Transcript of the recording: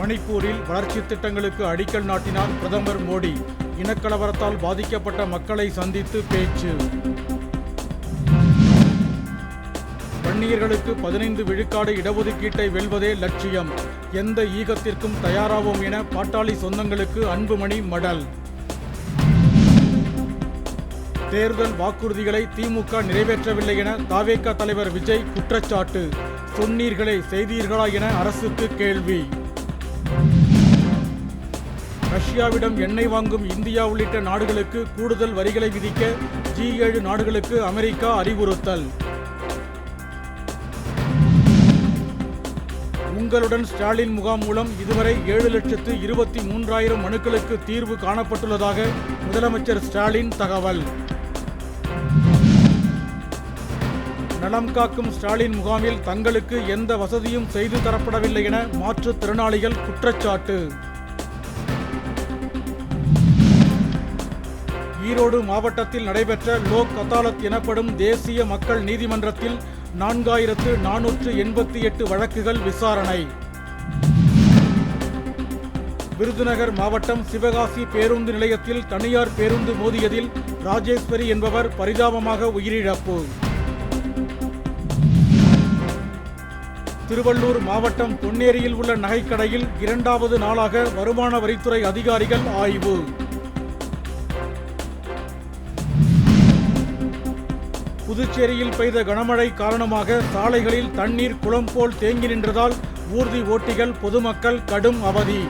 மணிப்பூரில் வளர்ச்சி திட்டங்களுக்கு அடிக்கல் நாட்டினார் பிரதமர் மோடி. இனக்கலவரத்தால் பாதிக்கப்பட்ட மக்களை சந்தித்து பேச்சு. வன்னியர்களுக்கு 15 விழுக்காடு இடஒதுக்கீட்டை வெல்வதே லட்சியம். எந்த ஈகத்திற்கும் தயாராவோம் என பாட்டாளி சொந்தங்களுக்கு அன்புமணி மடல். தேர்தல் வாக்குறுதிகளை திமுக நிறைவேற்றவில்லை என தவேக தலைவர் விஜய் குற்றச்சாட்டு. சொன்னீர்களே செய்தீர்களா என அரசுக்கு கேள்வி. ரஷ்யாவிடம் எண்ணெய் வாங்கும் இந்தியா உள்ளிட்ட நாடுகளுக்கு கூடுதல் வரிகளை விதிக்க G7 நாடுகளுக்கு அமெரிக்கா அறிவுறுத்தல். உங்களுடன் ஸ்டாலின் முகாம் மூலம் இதுவரை 7,23,000 மனுக்களுக்கு தீர்வு காணப்பட்டுள்ளதாக முதலமைச்சர் ஸ்டாலின் தகவல். நலம் காக்கும் ஸ்டாலின் முகாமில் தங்களுக்கு எந்த வசதியும் செய்து தரப்படவில்லை என மாற்றுத்திறனாளிகள் குற்றச்சாட்டு. ஈரோடு மாவட்டத்தில் நடைபெற்ற லோக் அதாலத் எனப்படும் தேசிய மக்கள் நீதிமன்றத்தில் 4488 வழக்குகள் விசாரணை. விருதுநகர் மாவட்டம் சிவகாசி பேருந்து நிலையத்தில் தனியார் பேருந்து மோதியதில் ராஜேஸ்வரி என்பவர் பரிதாபமாக உயிரிழப்பு. திருவள்ளூர் மாவட்டம் பொன்னேரியில் உள்ள நகைக்கடையில் 2வது நாளாக வருமான வரித்துறை அதிகாரிகள் ஆய்வு. புதுச்சேரியில் பெய்த கனமழை காரணமாக சாலைகளில் தண்ணீர் குளம் போல் தேங்கி நின்றதால் ஊர்தி ஓட்டிகள் பொதுமக்கள் கடும் அவதி.